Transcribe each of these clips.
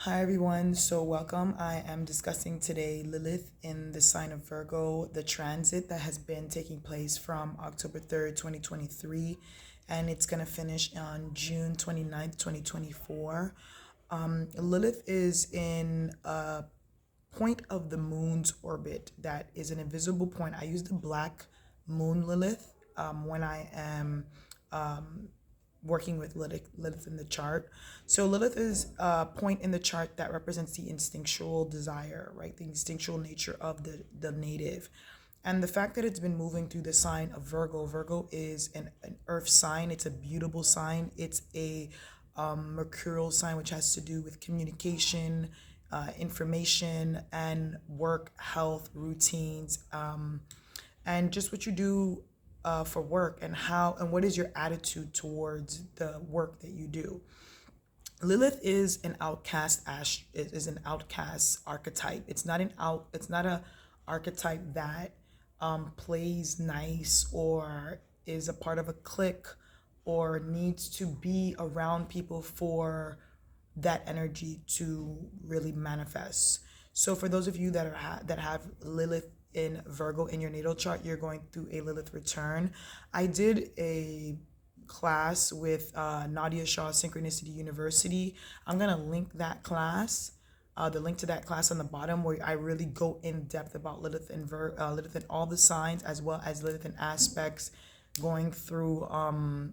Hi everyone, so welcome. I am discussing today Lilith in the sign of Virgo, the transit that has been taking place from October 3rd, 2023, and it's going to finish on June 29th, 2024. Lilith is in a point of the moon's orbit that is an invisible point. I use the black moon Lilith when I am working with Lilith in the chart. So Lilith is a point in the chart that represents the instinctual desire, right? The instinctual nature of the native. And the fact that it's been moving through the sign of Virgo, Virgo is an earth sign. It's a beautiful sign. It's a mercurial sign, which has to do with communication, information, and work, health, routines, and just what you do for work and how and what is your attitude towards the work that you do. Lilith is an outcast is an outcast archetype. It's not a archetype that plays nice or is a part of a clique or needs to be around people for that energy to really manifest. So for those of you that have Lilith in Virgo in your natal chart, you're going through a Lilith return. I did a class with Nadia Shaw Synchronicity University. I'm gonna link that class, the link to that class on the bottom, where I really go in depth about Lilith and Lilith and all the signs, as well as Lilith and aspects, going through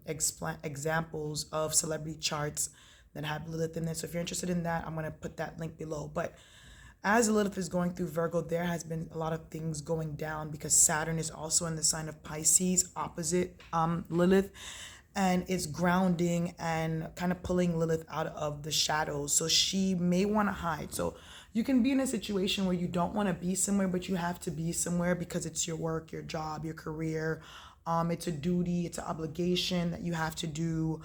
examples of celebrity charts that have Lilith in it. So if you're interested in that, I'm gonna put that link below. But as Lilith is going through Virgo, there has been a lot of things going down because Saturn is also in the sign of Pisces, opposite Lilith, and it's grounding and kind of pulling Lilith out of the shadows. So she may want to hide. So you can be in a situation where you don't want to be somewhere, but you have to be somewhere because it's your work, your job, your career. It's a duty, it's an obligation that you have to do.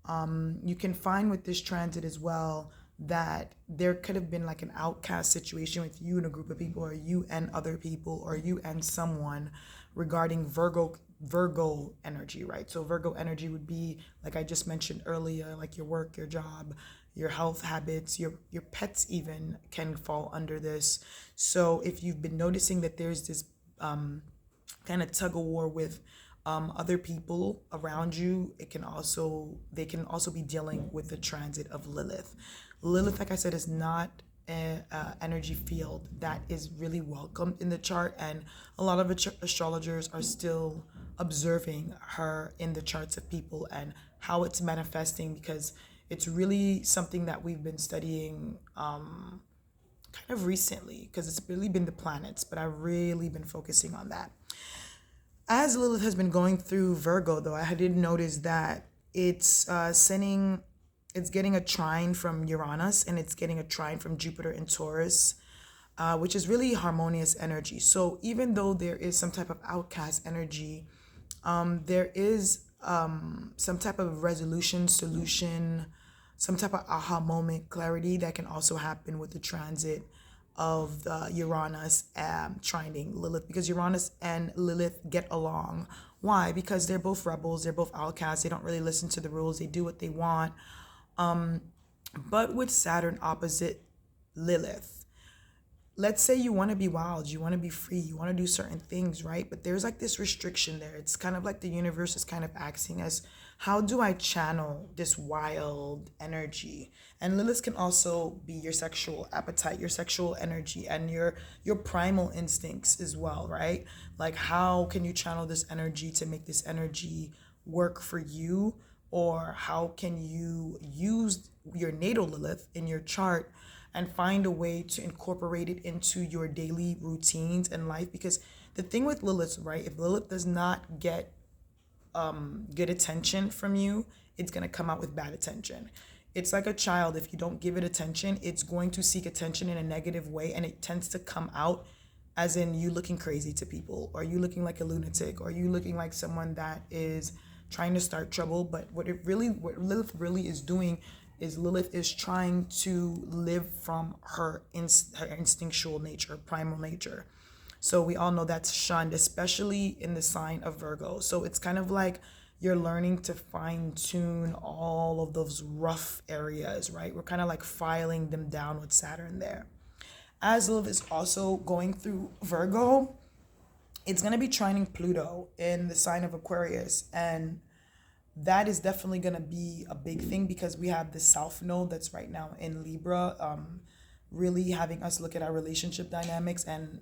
You can find with this transit as well that there could have been like an outcast situation with you and a group of people, or you and other people, or you and someone, regarding Virgo energy, right? So Virgo energy would be, like I just mentioned earlier, like your work, your job, your health habits, your pets even can fall under this. So if you've been noticing that there's this kind of tug of war with other people around you, they can also be dealing with the transit of Lilith. Lilith, like I said, is not an energy field that is really welcomed in the chart, and a lot of astrologers are still observing her in the charts of people and how it's manifesting, because it's really something that we've been studying kind of recently, because it's really been the planets, but I've really been focusing on that. As Lilith has been going through Virgo, though, I did notice that it's getting a trine from Uranus, and it's getting a trine from Jupiter in Taurus, which is really harmonious energy. So even though there is some type of outcast energy, there is some type of resolution, solution, some type of aha moment, clarity that can also happen with the transit of the Uranus trining Lilith, because Uranus and Lilith get along. Why? Because they're both rebels, they're both outcasts, they don't really listen to the rules, they do what they want. But with Saturn opposite Lilith, let's say you want to be wild, you want to be free, you want to do certain things, right? But there's like this restriction there. It's kind of like the universe is kind of asking us, how do I channel this wild energy? And Lilith can also be your sexual appetite, your sexual energy, and your primal instincts as well, right? Like, how can you channel this energy to make this energy work for you? Or how can you use your natal Lilith in your chart and find a way to incorporate it into your daily routines and life? Because the thing with Lilith, right, if Lilith does not get good attention from you, it's going to come out with bad attention. It's like a child. If you don't give it attention, it's going to seek attention in a negative way, and it tends to come out as in you looking crazy to people, or you looking like a lunatic, or you looking like someone that is trying to start trouble. But what Lilith really is doing is Lilith is trying to live from her instinctual nature, primal nature. So we all know that's shunned, especially in the sign of Virgo. So it's kind of like you're learning to fine tune all of those rough areas, right? We're kind of like filing them down with Saturn there. As Lilith is also going through Virgo, it's going to be trining Pluto in the sign of Aquarius. And that is definitely going to be a big thing because we have the South Node that's right now in Libra, really having us look at our relationship dynamics and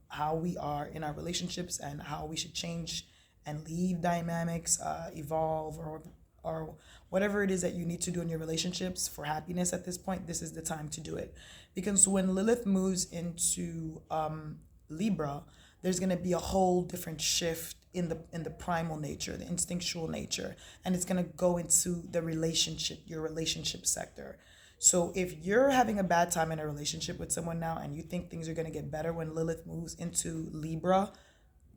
how we are in our relationships and how we should change and leave dynamics, evolve, or whatever it is that you need to do in your relationships for happiness at this point. This is the time to do it. Because when Lilith moves into Libra, there's going to be a whole different shift in the primal nature, the instinctual nature, and it's going to go into the relationship, your relationship sector. So if you're having a bad time in a relationship with someone now and you think things are going to get better when Lilith moves into Libra,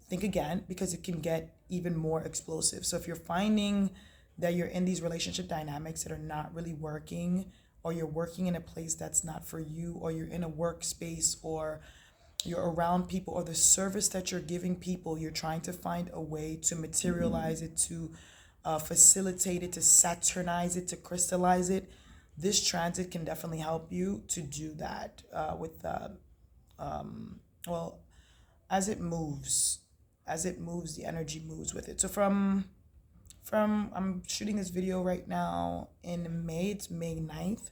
think again, because it can get even more explosive. So if you're finding that you're in these relationship dynamics that are not really working, or you're working in a place that's not for you, or you're in a workspace, or you're around people, or the service that you're giving people, you're trying to find a way to materialize it, to facilitate it, to Saturnize it, to crystallize it. This transit can definitely help you to do that well, as it moves, the energy moves with it. So from I'm shooting this video right now in May. It's May 9th.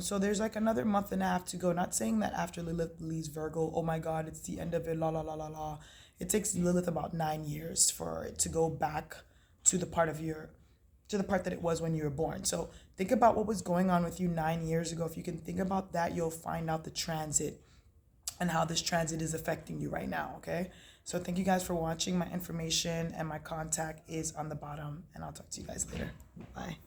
So there's like another month and a half to go. Not saying that after Lilith leaves Virgo, oh my God, it's the end of it, la la la la la. It takes Lilith about 9 years for it to go back to the part that it was when you were born. So think about what was going on with you 9 years ago. If you can think about that, you'll find out the transit and how this transit is affecting you right now, okay? So thank you guys for watching. My information and my contact is on the bottom, and I'll talk to you guys later. Bye.